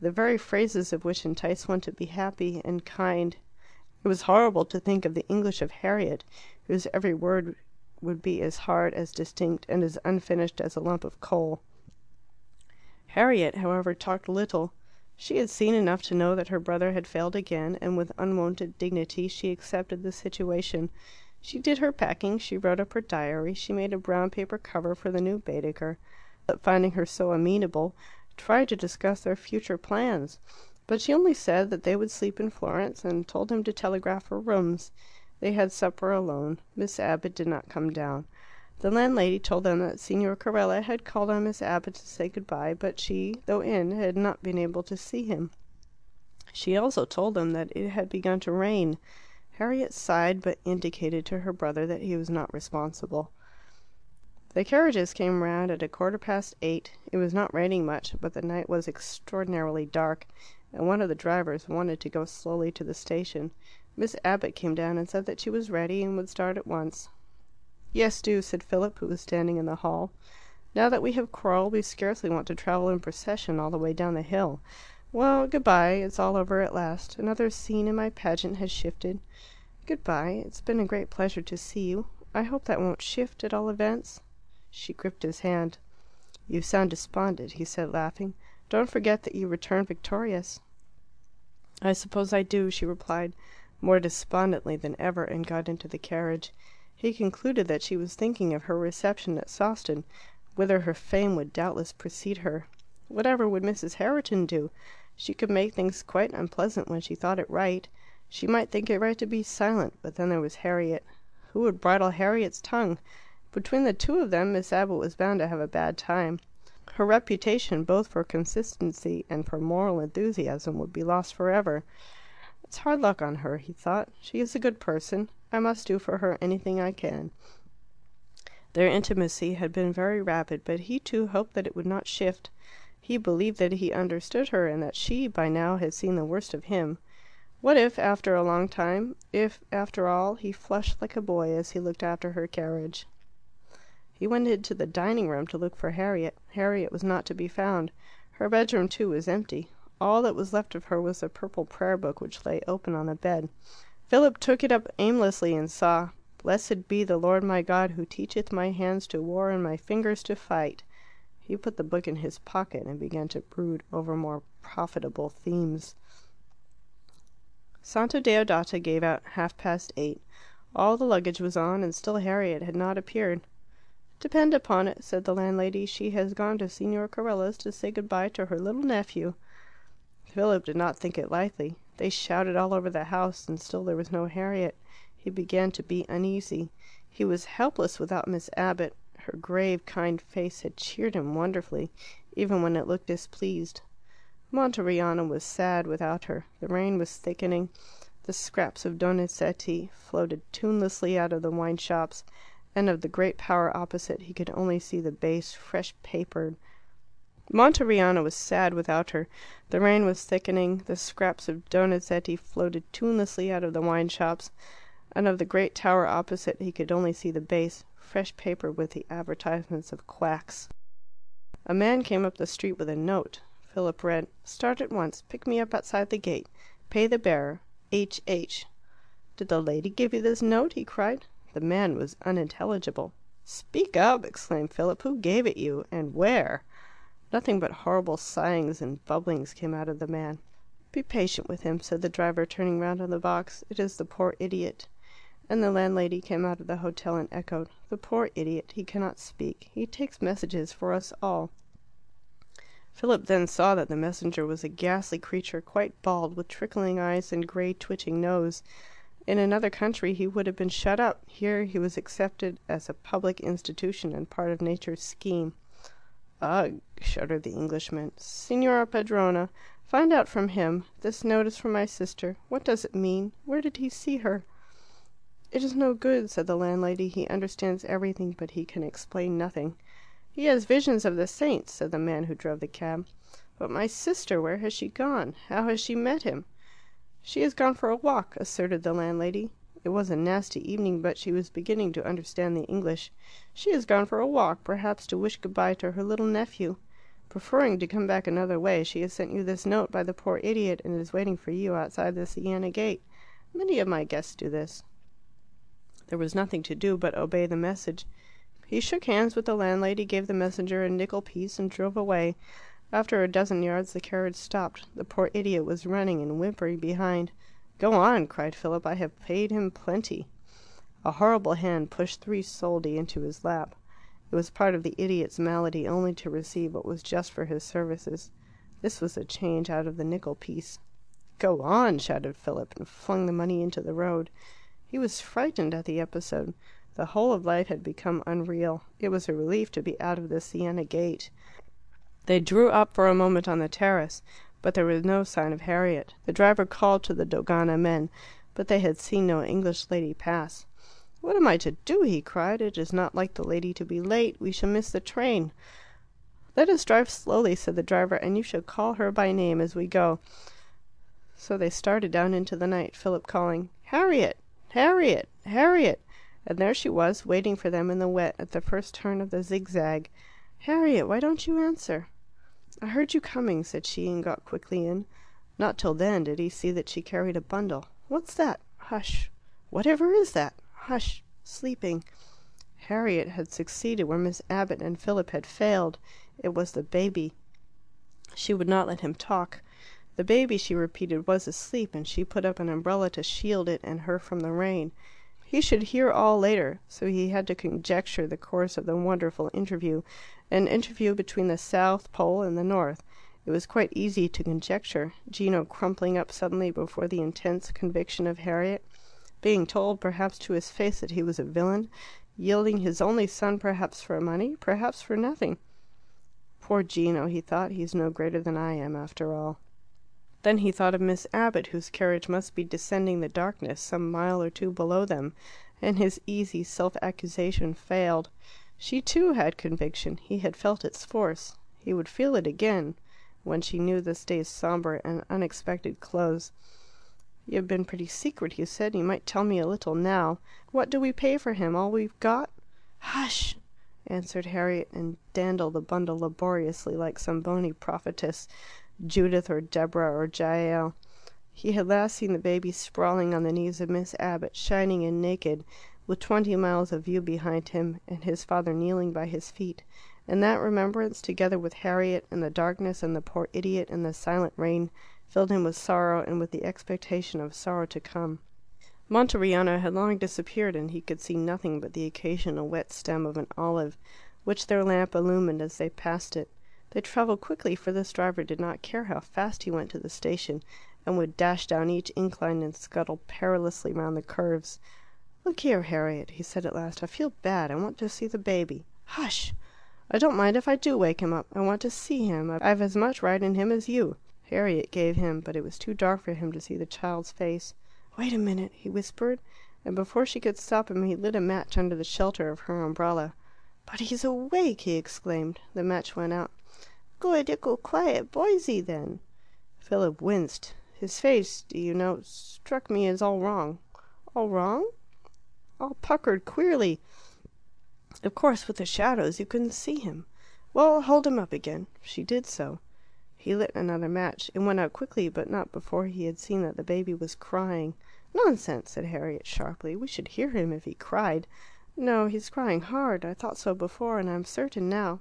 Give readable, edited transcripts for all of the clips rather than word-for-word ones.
the very phrases of which entice one to be happy and kind. It was horrible to think of the English of Harriet, whose every word would be as hard, as distinct, and as unfinished as a lump of coal. Harriet, however, talked little. She had seen enough to know that her brother had failed again, and with unwonted dignity she accepted the situation. She did her packing, she wrote up her diary, she made a brown paper cover for the new Baedeker. But finding her so amenable, tried to discuss their future plans. But she only said that they would sleep in Florence, and told him to telegraph for rooms. They had supper alone. Miss Abbott did not come down. The landlady told them that Signor Carella had called on Miss Abbott to say good-bye, but she, though in, had not been able to see him. She also told them that it had begun to rain. Harriet sighed, but indicated to her brother that he was not responsible. The carriages came round at 8:15. It was not raining much, but the night was extraordinarily dark, and one of the drivers wanted to go slowly to the station. Miss Abbott came down and said that she was ready and would start at once. "Yes, do," said Philip, who was standing in the hall. "Now that we have quarrelled, we scarcely want to travel in procession all the way down the hill. Well, good-bye. It's all over at last. Another scene in my pageant has shifted. Good-bye. It's been a great pleasure to see you. I hope that won't shift, at all events." She gripped his hand. "You sound despondent," he said, laughing. "Don't forget that you return victorious." "I suppose I do," she replied, more despondently than ever, and got into the carriage. He concluded that she was thinking of her reception at Sawston, whither her fame would doubtless precede her. Whatever would Mrs. Herriton do? She could make things quite unpleasant when she thought it right. She might think it right to be silent, but then there was Harriet. Who would bridle Harriet's tongue? Between the two of them Miss Abbott was bound to have a bad time. Her reputation both for consistency and for moral enthusiasm would be lost for ever. "It's hard luck on her," he thought. "She is a good person. I must do for her anything I can." Their intimacy had been very rapid, but he too hoped that it would not shift. He believed that he understood her, and that she by now had seen the worst of him. What if, after a long time, if, after all, he flushed like a boy as he looked after her carriage? He went into the dining room to look for Harriet. Harriet was not to be found. Her bedroom, too, was empty. All that was left of her was a purple prayer book which lay open on the bed. Philip took it up aimlessly and saw, "Blessed be the Lord my God, who teacheth my hands to war and my fingers to fight." He put the book in his pocket and began to brood over more profitable themes. Santa Deodata gave out 8:30. All the luggage was on, and still Harriet had not appeared. "Depend upon it," said the landlady, "she has gone to Signor Carella's to say good-bye to her little nephew." Philip did not think it likely. They shouted all over the house, and still there was no Harriet. He began to be uneasy. He was helpless without Miss Abbott. Her grave, kind face had cheered him wonderfully, even when it looked displeased. Monteriano was sad without her. The rain was thickening. The scraps of Donizetti floated tunelessly out of the wine shops, and of the great tower opposite he could only see the base, fresh papered. Monteriano was sad without her. The rain was thickening. The scraps of Donizetti floated tunelessly out of the wine shops, and of the great tower opposite he could only see the base, fresh papered with the advertisements of quacks. A man came up the street with a note. Philip read, "Start at once. Pick me up outside the gate. Pay the bearer. H. H." "Did the lady give you this note?" he cried. The man was unintelligible. "Speak up!" exclaimed Philip. "Who gave it you? And where?" Nothing but horrible sighings and bubblings came out of the man. "Be patient with him," said the driver, turning round on the box. "It is the poor idiot." And the landlady came out of the hotel and echoed, "The poor idiot. He cannot speak. He takes messages for us all." Philip then saw that the messenger was a ghastly creature, quite bald, with trickling eyes and grey twitching nose. In another country he would have been shut up. Here he was accepted as a public institution and part of nature's scheme. "Ugh!" shuddered the Englishman. "Signora Padrona, find out from him. This note is from my sister. What does it mean? Where did he see her?" "It is no good," said the landlady. "He understands everything, but he can explain nothing." "He has visions of the saints," said the man who drove the cab. "But my sister, where has she gone? How has she met him?" "She has gone for a walk," asserted the landlady. It was a nasty evening, but she was beginning to understand the English. "She has gone for a walk, perhaps to wish good-bye to her little nephew." Preferring to come back another way, she has sent you this note by the poor idiot, and is waiting for you outside the Siena gate. Many of my guests do this." There was nothing to do but obey the message. He shook hands with the landlady, gave the messenger a nickel piece, and drove away. After a dozen yards the carriage stopped. The poor idiot was running and whimpering behind. "Go on," cried Philip. "I have paid him plenty." A horrible hand pushed 3 soldi into his lap. It was part of the idiot's malady only to receive what was just for his services. This was a change out of the nickel piece. "Go on!" shouted Philip, and flung the money into the road. He was frightened at the episode. The whole of life had become unreal. It was a relief to be out of the Siena gate. They drew up for a moment on the terrace, but there was no sign of Harriet. The driver called to the Dogana men, but they had seen no English lady pass. "What am I to do?" he cried. "It is not like the lady to be late. We shall miss the train." "Let us drive slowly," said the driver, "and you shall call her by name as we go." So they started down into the night, Philip calling, "Harriet! Harriet! Harriet!" And there she was, waiting for them in the wet at the first turn of the zigzag. "Harriet, why don't you answer?" "I heard you coming," said she, and got quickly in. Not till then did he see that she carried a bundle. "What's that? Hush! Whatever is that? Hush! Sleeping." Harriet had succeeded where Miss Abbott and Philip had failed. It was the baby. She would not let him talk. The baby, she repeated, was asleep, and she put up an umbrella to shield it and her from the rain. He should hear all later, so he had to conjecture the course of the wonderful interview, an interview between the South Pole and the North. It was quite easy to conjecture. Gino crumpling up suddenly before the intense conviction of Harriet, being told perhaps to his face that he was a villain, yielding his only son perhaps for money, perhaps for nothing. "Poor Gino," he thought, "he's no greater than I am, after all." Then he thought of Miss Abbott, whose carriage must be descending the darkness some mile or two below them, and his easy self-accusation failed. She too had conviction. He had felt its force. He would feel it again when she knew this day's sombre and unexpected close. "You have been pretty secret," he said. "You might tell me a little now. What do we pay for him? All we've got?" "Hush!" answered Harriet, and dandled the bundle laboriously like some bony prophetess, Judith or Deborah or Jael. He had last seen the baby sprawling on the knees of Miss Abbott, shining and naked, with 20 miles of view behind him, and his father kneeling by his feet. And that remembrance, together with Harriet and the darkness and the poor idiot and the silent rain, filled him with sorrow and with the expectation of sorrow to come. Monteriano had long disappeared, and he could see nothing but the occasional wet stem of an olive, which their lamp illumined as they passed it. They travelled quickly, for this driver did not care how fast he went to the station, and would dash down each incline and scuttle perilously round the curves. "Look here, Harriet," he said at last, "I feel bad. I want to see the baby." "Hush!" "I don't mind if I do wake him up. I want to see him. I've as much right in him as you." Harriet gave him, but it was too dark for him to see the child's face. "Wait a minute," he whispered, and before she could stop him he lit a match under the shelter of her umbrella. "But he's awake!" he exclaimed. The match went out. "Good, ickle quiet boysey, then." Philip winced. His face, do you know, struck me as all wrong. All wrong? All puckered queerly. Of course, with the shadows you couldn't see him. "Well, hold him up again." She did so. He lit another match. It went out quickly, but not before he had seen that the baby was crying. "Nonsense," said Harriet sharply. "We should hear him if he cried." "No, he's crying hard. I thought so before, and I'm certain now."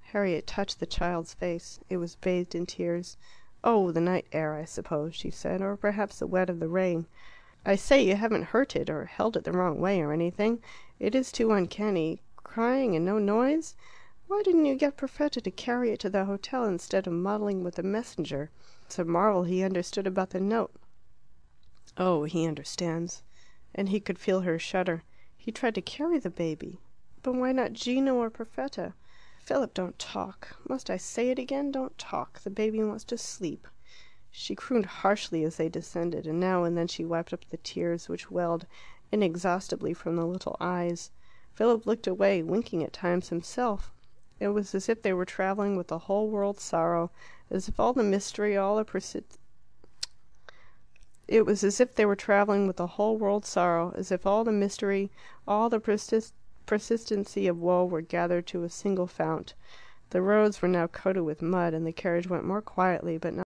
Harriet touched the child's face. It was bathed in tears. "Oh, the night air, I suppose," she said, "or perhaps the wet of the rain. I say, you haven't hurt it, or held it the wrong way, or anything. It is too uncanny. Crying and no noise. Why didn't you get Perfetta to carry it to the hotel instead of muddling with the messenger? It's a marvel he understood about the note." "Oh, he understands." And he could feel her shudder. "He tried to carry the baby." "But why not Gino or Perfetta?" "Philip, don't talk. Must I say it again? Don't talk. The baby wants to sleep." She crooned harshly as they descended, and now and then she wiped up the tears which welled inexhaustibly from the little eyes. Philip looked away, winking at times himself. It was as if they were travelling with the whole world's sorrow, as if all the mystery, all the persistency of woe were gathered to a single fount. The roads were now coated with mud, and the carriage went more quietly, but not